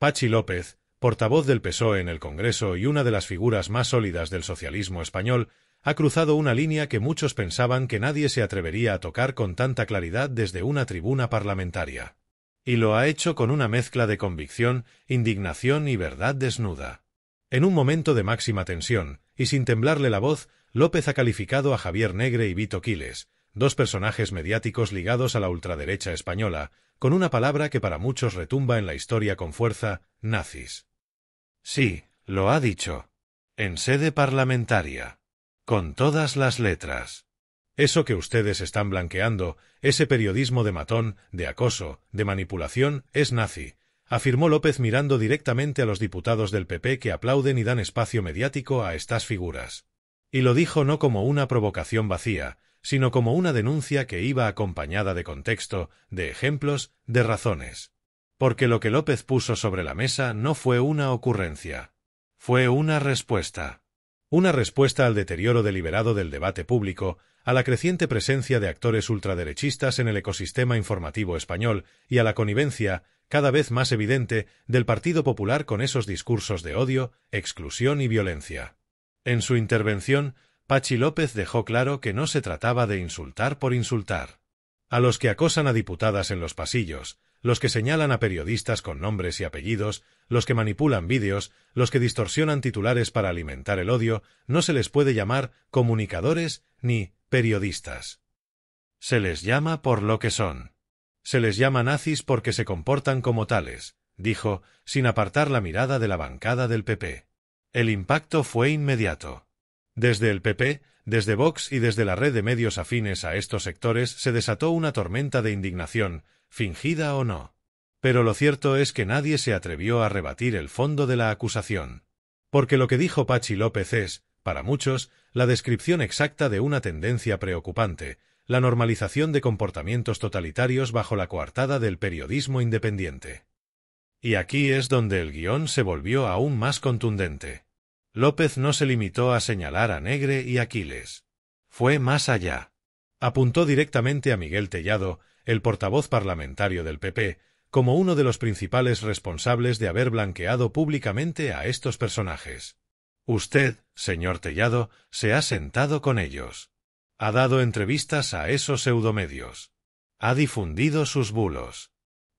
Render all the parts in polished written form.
Pachi López, portavoz del PSOE en el Congreso y una de las figuras más sólidas del socialismo español, ha cruzado una línea que muchos pensaban que nadie se atrevería a tocar con tanta claridad desde una tribuna parlamentaria. Y lo ha hecho con una mezcla de convicción, indignación y verdad desnuda. En un momento de máxima tensión, y sin temblarle la voz, López ha calificado a Javier Negre y Vito Quiles, dos personajes mediáticos ligados a la ultraderecha española, con una palabra que para muchos retumba en la historia con fuerza: nazis. Sí, lo ha dicho. En sede parlamentaria. Con todas las letras. Eso que ustedes están blanqueando, ese periodismo de matón, de acoso, de manipulación, es nazi, afirmó López mirando directamente a los diputados del PP que aplauden y dan espacio mediático a estas figuras. Y lo dijo no como una provocación vacía, sino como una denuncia que iba acompañada de contexto, de ejemplos, de razones. Porque lo que López puso sobre la mesa no fue una ocurrencia. Fue una respuesta. Una respuesta al deterioro deliberado del debate público, a la creciente presencia de actores ultraderechistas en el ecosistema informativo español y a la connivencia, cada vez más evidente, del Partido Popular con esos discursos de odio, exclusión y violencia. En su intervención, Pachi López dejó claro que no se trataba de insultar por insultar. A los que acosan a diputadas en los pasillos, los que señalan a periodistas con nombres y apellidos, los que manipulan vídeos, los que distorsionan titulares para alimentar el odio, no se les puede llamar comunicadores ni periodistas. Se les llama por lo que son. Se les llama nazis porque se comportan como tales, dijo, sin apartar la mirada de la bancada del PP. El impacto fue inmediato. Desde el PP, desde Vox y desde la red de medios afines a estos sectores se desató una tormenta de indignación, fingida o no. Pero lo cierto es que nadie se atrevió a rebatir el fondo de la acusación. Porque lo que dijo Pachi López es, para muchos, la descripción exacta de una tendencia preocupante, la normalización de comportamientos totalitarios bajo la coartada del periodismo independiente. Y aquí es donde el guión se volvió aún más contundente. López no se limitó a señalar a Negre y a Quiles. Fue más allá. Apuntó directamente a Miguel Tellado, el portavoz parlamentario del PP, como uno de los principales responsables de haber blanqueado públicamente a estos personajes. Usted, señor Tellado, se ha sentado con ellos. Ha dado entrevistas a esos pseudomedios. Ha difundido sus bulos.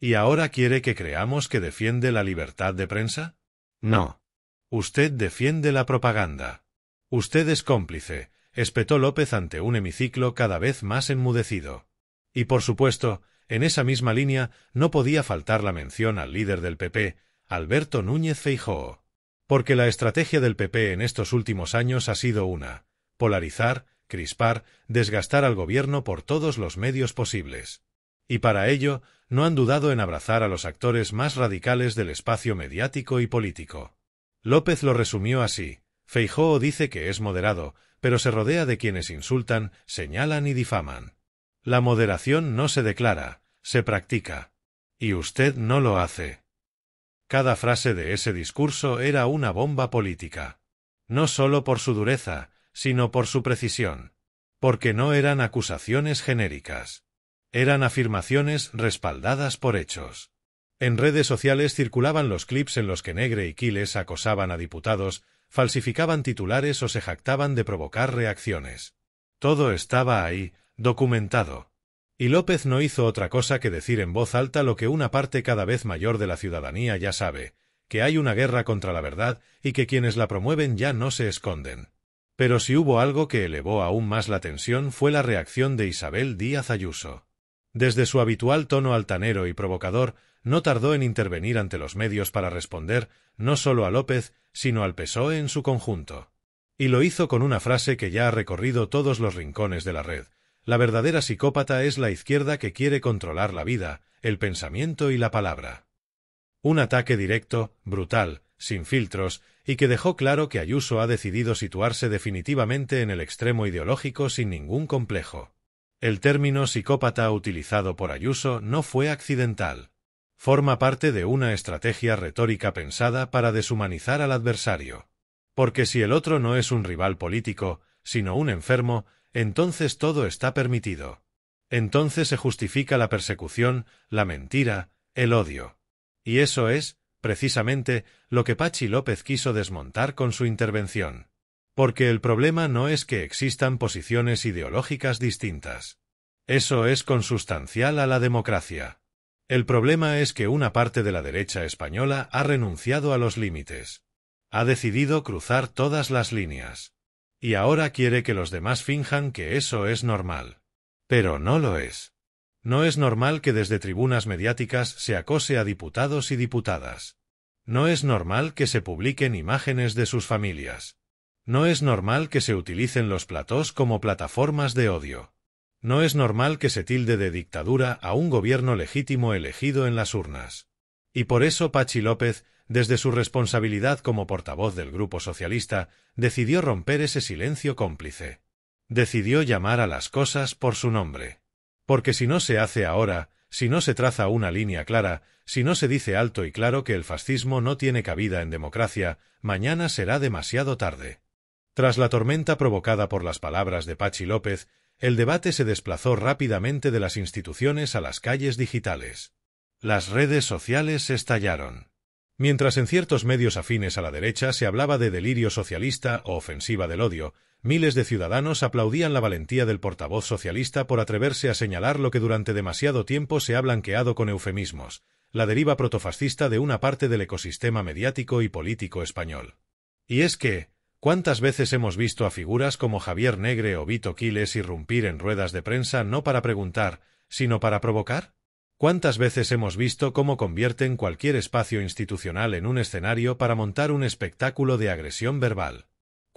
¿Y ahora quiere que creamos que defiende la libertad de prensa? No. Usted defiende la propaganda. Usted es cómplice, espetó López ante un hemiciclo cada vez más enmudecido. Y por supuesto, en esa misma línea no podía faltar la mención al líder del PP, Alberto Núñez Feijóo. Porque la estrategia del PP en estos últimos años ha sido una: polarizar, crispar, desgastar al gobierno por todos los medios posibles. Y para ello, no han dudado en abrazar a los actores más radicales del espacio mediático y político. López lo resumió así: Feijóo dice que es moderado, pero se rodea de quienes insultan, señalan y difaman. La moderación no se declara, se practica. Y usted no lo hace. Cada frase de ese discurso era una bomba política. No solo por su dureza, sino por su precisión. Porque no eran acusaciones genéricas. Eran afirmaciones respaldadas por hechos. En redes sociales circulaban los clips en los que Negre y Quiles acosaban a diputados, falsificaban titulares o se jactaban de provocar reacciones. Todo estaba ahí, documentado. Y López no hizo otra cosa que decir en voz alta lo que una parte cada vez mayor de la ciudadanía ya sabe: que hay una guerra contra la verdad y que quienes la promueven ya no se esconden. Pero si hubo algo que elevó aún más la tensión fue la reacción de Isabel Díaz Ayuso. Desde su habitual tono altanero y provocador, no tardó en intervenir ante los medios para responder, no solo a López, sino al PSOE en su conjunto. Y lo hizo con una frase que ya ha recorrido todos los rincones de la red: la verdadera psicópata es la izquierda que quiere controlar la vida, el pensamiento y la palabra. Un ataque directo, brutal, sin filtros, y que dejó claro que Ayuso ha decidido situarse definitivamente en el extremo ideológico sin ningún complejo. El término psicópata utilizado por Ayuso no fue accidental. Forma parte de una estrategia retórica pensada para deshumanizar al adversario. Porque si el otro no es un rival político, sino un enfermo, entonces todo está permitido. Entonces se justifica la persecución, la mentira, el odio. Y eso es, precisamente lo que Patxi López quiso desmontar con su intervención. Porque el problema no es que existan posiciones ideológicas distintas. Eso es consustancial a la democracia. El problema es que una parte de la derecha española ha renunciado a los límites. Ha decidido cruzar todas las líneas. Y ahora quiere que los demás finjan que eso es normal. Pero no lo es. No es normal que desde tribunas mediáticas se acose a diputados y diputadas. No es normal que se publiquen imágenes de sus familias. No es normal que se utilicen los platós como plataformas de odio. No es normal que se tilde de dictadura a un gobierno legítimo elegido en las urnas. Y por eso Patxi López, desde su responsabilidad como portavoz del Grupo Socialista, decidió romper ese silencio cómplice. Decidió llamar a las cosas por su nombre. Porque si no se hace ahora, si no se traza una línea clara, si no se dice alto y claro que el fascismo no tiene cabida en democracia, mañana será demasiado tarde. Tras la tormenta provocada por las palabras de Patxi López, el debate se desplazó rápidamente de las instituciones a las calles digitales. Las redes sociales estallaron. Mientras en ciertos medios afines a la derecha se hablaba de delirio socialista o ofensiva del odio, miles de ciudadanos aplaudían la valentía del portavoz socialista por atreverse a señalar lo que durante demasiado tiempo se ha blanqueado con eufemismos, la deriva protofascista de una parte del ecosistema mediático y político español. Y es que, ¿cuántas veces hemos visto a figuras como Javier Negre o Vito Quiles irrumpir en ruedas de prensa no para preguntar, sino para provocar? ¿Cuántas veces hemos visto cómo convierten cualquier espacio institucional en un escenario para montar un espectáculo de agresión verbal?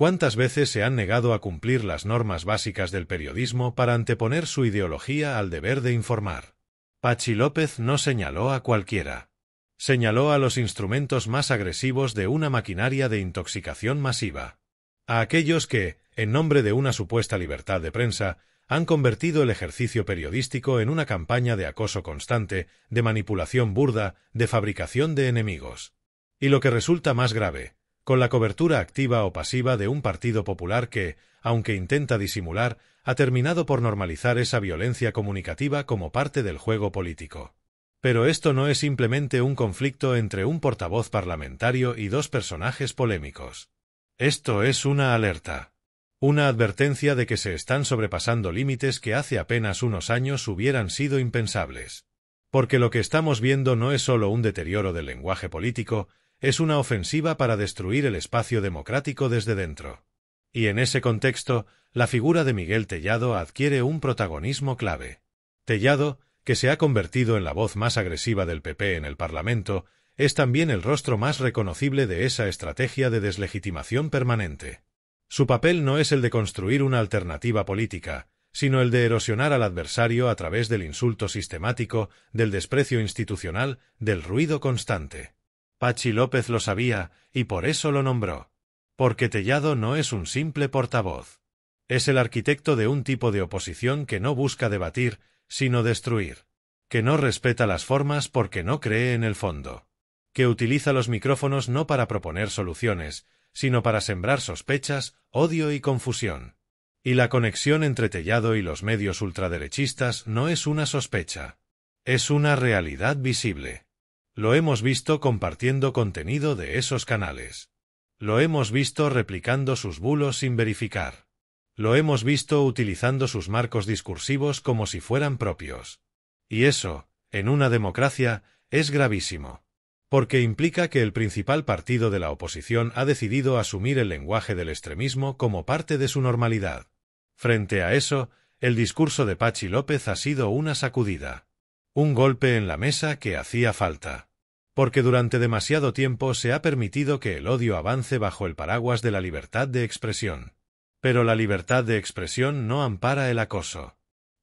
¿Cuántas veces se han negado a cumplir las normas básicas del periodismo para anteponer su ideología al deber de informar? Patxi López no señaló a cualquiera. Señaló a los instrumentos más agresivos de una maquinaria de intoxicación masiva. A aquellos que, en nombre de una supuesta libertad de prensa, han convertido el ejercicio periodístico en una campaña de acoso constante, de manipulación burda, de fabricación de enemigos. Y lo que resulta más grave, con la cobertura activa o pasiva de un partido popular que, aunque intenta disimular, ha terminado por normalizar esa violencia comunicativa como parte del juego político. Pero esto no es simplemente un conflicto entre un portavoz parlamentario y dos personajes polémicos. Esto es una alerta. Una advertencia de que se están sobrepasando límites que hace apenas unos años hubieran sido impensables. Porque lo que estamos viendo no es solo un deterioro del lenguaje político, es una ofensiva para destruir el espacio democrático desde dentro. Y en ese contexto, la figura de Miguel Tellado adquiere un protagonismo clave. Tellado, que se ha convertido en la voz más agresiva del PP en el Parlamento, es también el rostro más reconocible de esa estrategia de deslegitimación permanente. Su papel no es el de construir una alternativa política, sino el de erosionar al adversario a través del insulto sistemático, del desprecio institucional, del ruido constante. Patxi López lo sabía, y por eso lo nombró. Porque Tellado no es un simple portavoz. Es el arquitecto de un tipo de oposición que no busca debatir, sino destruir. Que no respeta las formas porque no cree en el fondo. Que utiliza los micrófonos no para proponer soluciones, sino para sembrar sospechas, odio y confusión. Y la conexión entre Tellado y los medios ultraderechistas no es una sospecha. Es una realidad visible. Lo hemos visto compartiendo contenido de esos canales. Lo hemos visto replicando sus bulos sin verificar. Lo hemos visto utilizando sus marcos discursivos como si fueran propios. Y eso, en una democracia, es gravísimo. Porque implica que el principal partido de la oposición ha decidido asumir el lenguaje del extremismo como parte de su normalidad. Frente a eso, el discurso de Patxi López ha sido una sacudida. Un golpe en la mesa que hacía falta. Porque durante demasiado tiempo se ha permitido que el odio avance bajo el paraguas de la libertad de expresión. Pero la libertad de expresión no ampara el acoso.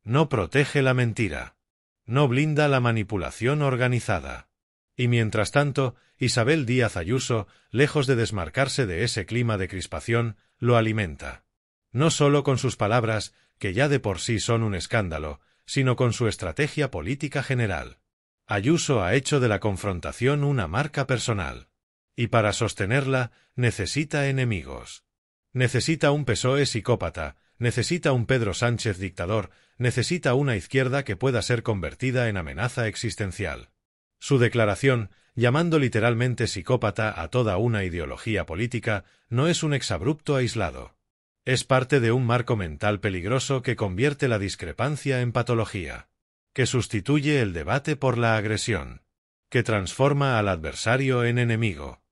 No protege la mentira. No blinda la manipulación organizada. Y mientras tanto, Isabel Díaz Ayuso, lejos de desmarcarse de ese clima de crispación, lo alimenta. No solo con sus palabras, que ya de por sí son un escándalo, sino con su estrategia política general. Ayuso ha hecho de la confrontación una marca personal. Y para sostenerla, necesita enemigos. Necesita un PSOE psicópata, necesita un Pedro Sánchez dictador, necesita una izquierda que pueda ser convertida en amenaza existencial. Su declaración, llamando literalmente psicópata a toda una ideología política, no es un exabrupto aislado. Es parte de un marco mental peligroso que convierte la discrepancia en patología, que sustituye el debate por la agresión, que transforma al adversario en enemigo.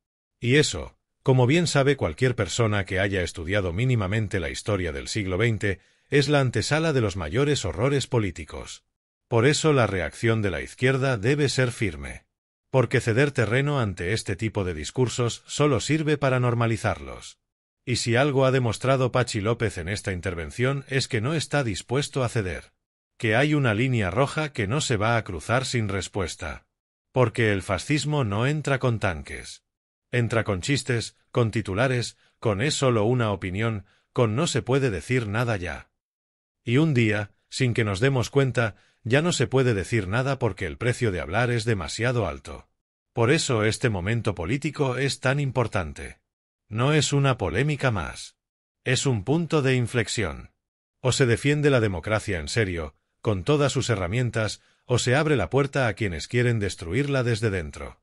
Y eso, como bien sabe cualquier persona que haya estudiado mínimamente la historia del siglo XX, es la antesala de los mayores horrores políticos. Por eso la reacción de la izquierda debe ser firme. Porque ceder terreno ante este tipo de discursos solo sirve para normalizarlos. Y si algo ha demostrado Patxi López en esta intervención es que no está dispuesto a ceder. Que hay una línea roja que no se va a cruzar sin respuesta. Porque el fascismo no entra con tanques. Entra con chistes, con titulares, con es solo una opinión, con no se puede decir nada ya. Y un día, sin que nos demos cuenta, ya no se puede decir nada porque el precio de hablar es demasiado alto. Por eso este momento político es tan importante. No es una polémica más. Es un punto de inflexión. O se defiende la democracia en serio, con todas sus herramientas, o se abre la puerta a quienes quieren destruirla desde dentro.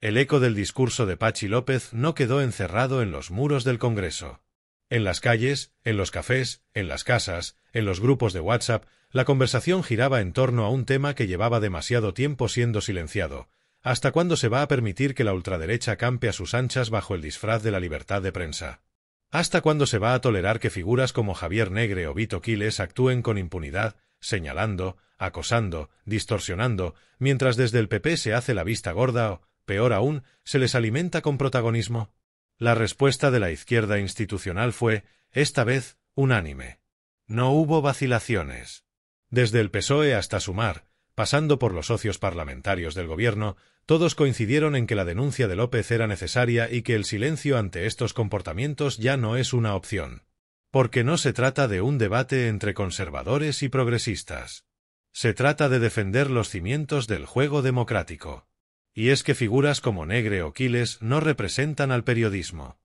El eco del discurso de Patxi López no quedó encerrado en los muros del Congreso. En las calles, en los cafés, en las casas, en los grupos de WhatsApp, la conversación giraba en torno a un tema que llevaba demasiado tiempo siendo silenciado. ¿Hasta cuándo se va a permitir que la ultraderecha campe a sus anchas bajo el disfraz de la libertad de prensa? ¿Hasta cuándo se va a tolerar que figuras como Javier Negre o Vito Quiles actúen con impunidad, señalando, acosando, distorsionando, mientras desde el PP se hace la vista gorda o, peor aún, se les alimenta con protagonismo? La respuesta de la izquierda institucional fue, esta vez, unánime. No hubo vacilaciones. Desde el PSOE hasta Sumar, pasando por los socios parlamentarios del gobierno, todos coincidieron en que la denuncia de López era necesaria y que el silencio ante estos comportamientos ya no es una opción. Porque no se trata de un debate entre conservadores y progresistas. Se trata de defender los cimientos del juego democrático. Y es que figuras como Negre o Quiles no representan al periodismo.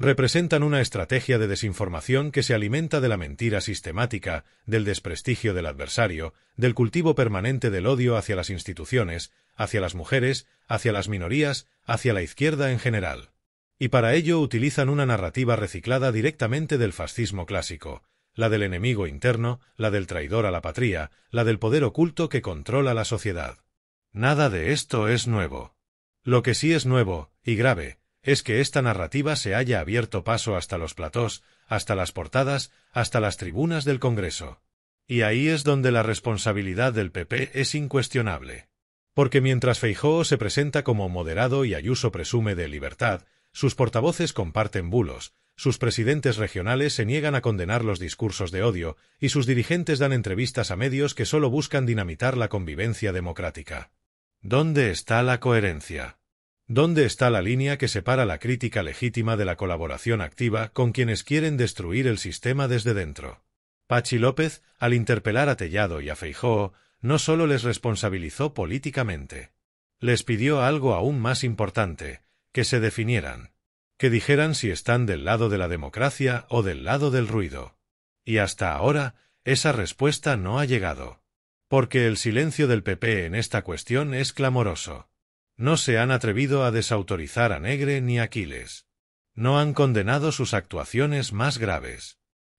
Representan una estrategia de desinformación que se alimenta de la mentira sistemática, del desprestigio del adversario, del cultivo permanente del odio hacia las instituciones, hacia las mujeres, hacia las minorías, hacia la izquierda en general. Y para ello utilizan una narrativa reciclada directamente del fascismo clásico, la del enemigo interno, la del traidor a la patria, la del poder oculto que controla la sociedad. Nada de esto es nuevo. Lo que sí es nuevo, y grave, es que esta narrativa se haya abierto paso hasta los platós, hasta las portadas, hasta las tribunas del Congreso. Y ahí es donde la responsabilidad del PP es incuestionable. Porque mientras Feijóo se presenta como moderado y Ayuso presume de libertad, sus portavoces comparten bulos, sus presidentes regionales se niegan a condenar los discursos de odio, y sus dirigentes dan entrevistas a medios que solo buscan dinamitar la convivencia democrática. ¿Dónde está la coherencia? ¿Dónde está la línea que separa la crítica legítima de la colaboración activa con quienes quieren destruir el sistema desde dentro? Patxi López, al interpelar a Tellado y a Feijóo, no solo les responsabilizó políticamente. Les pidió algo aún más importante, que se definieran. Que dijeran si están del lado de la democracia o del lado del ruido. Y hasta ahora, esa respuesta no ha llegado. Porque el silencio del PP en esta cuestión es clamoroso. No se han atrevido a desautorizar a Negre ni a Quiles. No han condenado sus actuaciones más graves.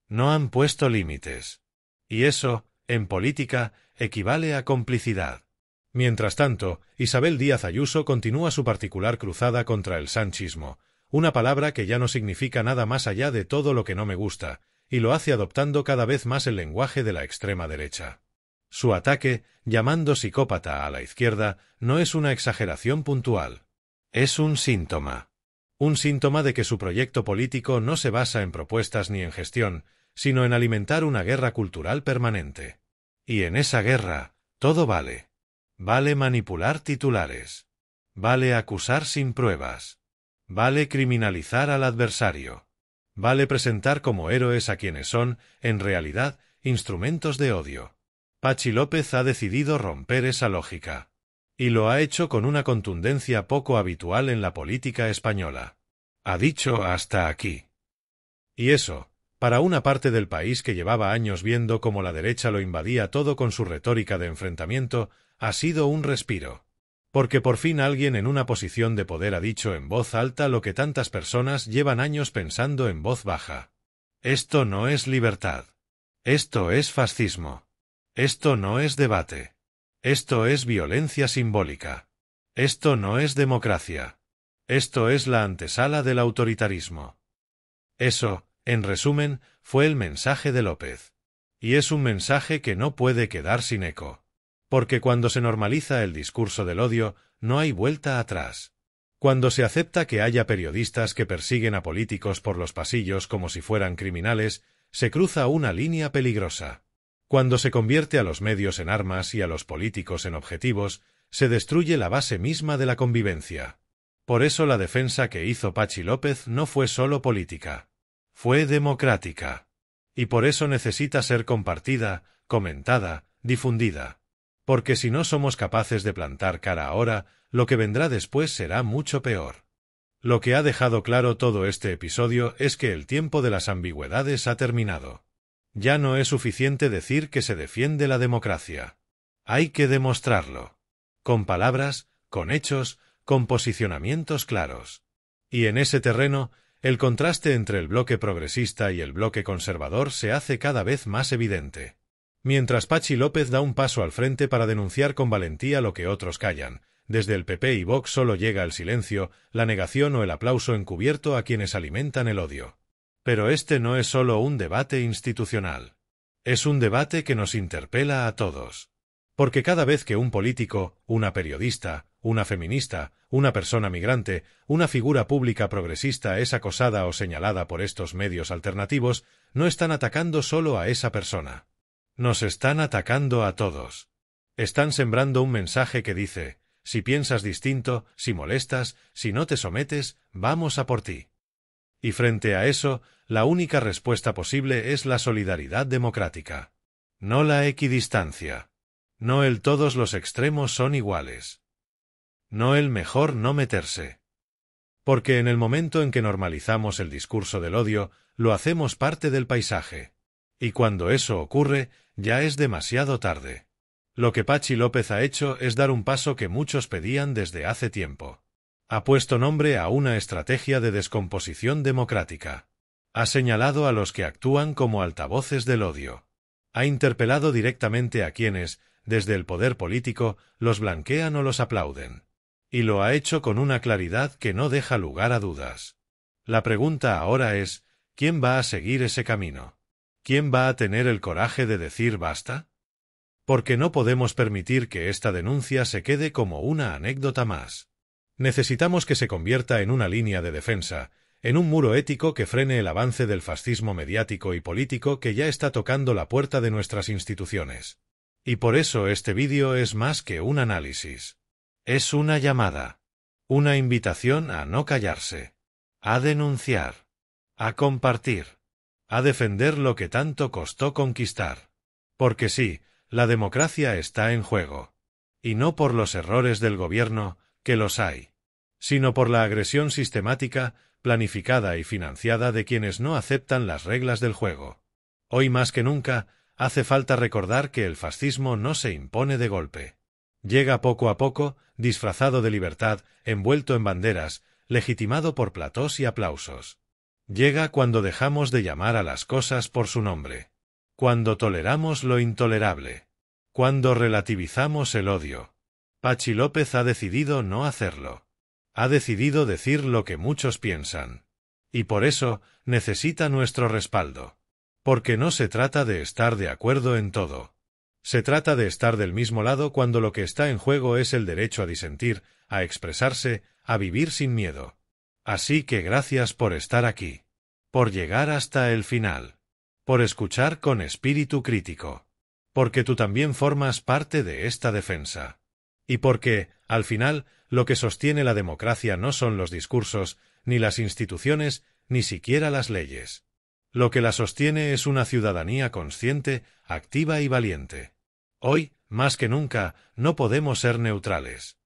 No han puesto límites. Y eso, en política, equivale a complicidad. Mientras tanto, Isabel Díaz Ayuso continúa su particular cruzada contra el sanchismo, una palabra que ya no significa nada más allá de todo lo que no me gusta, y lo hace adoptando cada vez más el lenguaje de la extrema derecha. Su ataque, llamando psicópata a la izquierda, no es una exageración puntual. Es un síntoma. Un síntoma de que su proyecto político no se basa en propuestas ni en gestión, sino en alimentar una guerra cultural permanente. Y en esa guerra, todo vale. Vale manipular titulares. Vale acusar sin pruebas. Vale criminalizar al adversario. Vale presentar como héroes a quienes son, en realidad, instrumentos de odio. Patxi López ha decidido romper esa lógica. Y lo ha hecho con una contundencia poco habitual en la política española. Ha dicho hasta aquí. Y eso, para una parte del país que llevaba años viendo cómo la derecha lo invadía todo con su retórica de enfrentamiento, ha sido un respiro. Porque por fin alguien en una posición de poder ha dicho en voz alta lo que tantas personas llevan años pensando en voz baja. Esto no es libertad. Esto es fascismo. Esto no es debate. Esto es violencia simbólica. Esto no es democracia. Esto es la antesala del autoritarismo. Eso, en resumen, fue el mensaje de López. Y es un mensaje que no puede quedar sin eco. Porque cuando se normaliza el discurso del odio, no hay vuelta atrás. Cuando se acepta que haya periodistas que persiguen a políticos por los pasillos como si fueran criminales, se cruza una línea peligrosa. Cuando se convierte a los medios en armas y a los políticos en objetivos, se destruye la base misma de la convivencia. Por eso la defensa que hizo Patxi López no fue solo política. Fue democrática. Y por eso necesita ser compartida, comentada, difundida. Porque si no somos capaces de plantar cara ahora, lo que vendrá después será mucho peor. Lo que ha dejado claro todo este episodio es que el tiempo de las ambigüedades ha terminado. Ya no es suficiente decir que se defiende la democracia. Hay que demostrarlo. Con palabras, con hechos, con posicionamientos claros. Y en ese terreno, el contraste entre el bloque progresista y el bloque conservador se hace cada vez más evidente. Mientras Patxi López da un paso al frente para denunciar con valentía lo que otros callan, desde el PP y Vox solo llega el silencio, la negación o el aplauso encubierto a quienes alimentan el odio. Pero este no es solo un debate institucional. Es un debate que nos interpela a todos. Porque cada vez que un político, una periodista, una feminista, una persona migrante, una figura pública progresista es acosada o señalada por estos medios alternativos, no están atacando solo a esa persona. Nos están atacando a todos. Están sembrando un mensaje que dice, si piensas distinto, si molestas, si no te sometes, vamos a por ti. Y frente a eso, la única respuesta posible es la solidaridad democrática. No la equidistancia. No el todos los extremos son iguales. No el mejor no meterse. Porque en el momento en que normalizamos el discurso del odio, lo hacemos parte del paisaje. Y cuando eso ocurre, ya es demasiado tarde. Lo que Patxi López ha hecho es dar un paso que muchos pedían desde hace tiempo. Ha puesto nombre a una estrategia de descomposición democrática. Ha señalado a los que actúan como altavoces del odio. Ha interpelado directamente a quienes, desde el poder político, los blanquean o los aplauden. Y lo ha hecho con una claridad que no deja lugar a dudas. La pregunta ahora es, ¿quién va a seguir ese camino? ¿Quién va a tener el coraje de decir basta? Porque no podemos permitir que esta denuncia se quede como una anécdota más. Necesitamos que se convierta en una línea de defensa, en un muro ético que frene el avance del fascismo mediático y político que ya está tocando la puerta de nuestras instituciones. Y por eso este vídeo es más que un análisis. Es una llamada. Una invitación a no callarse. A denunciar. A compartir. A defender lo que tanto costó conquistar. Porque sí, la democracia está en juego. Y no por los errores del gobierno, que los hay, sino por la agresión sistemática, planificada y financiada de quienes no aceptan las reglas del juego. Hoy más que nunca, hace falta recordar que el fascismo no se impone de golpe. Llega poco a poco, disfrazado de libertad, envuelto en banderas, legitimado por platós y aplausos. Llega cuando dejamos de llamar a las cosas por su nombre. Cuando toleramos lo intolerable. Cuando relativizamos el odio. Patxi López ha decidido no hacerlo. Ha decidido decir lo que muchos piensan. Y por eso, necesita nuestro respaldo. Porque no se trata de estar de acuerdo en todo. Se trata de estar del mismo lado cuando lo que está en juego es el derecho a disentir, a expresarse, a vivir sin miedo. Así que gracias por estar aquí. Por llegar hasta el final. Por escuchar con espíritu crítico. Porque tú también formas parte de esta defensa. Y porque, al final, lo que sostiene la democracia no son los discursos, ni las instituciones, ni siquiera las leyes. Lo que la sostiene es una ciudadanía consciente, activa y valiente. Hoy, más que nunca, no podemos ser neutrales.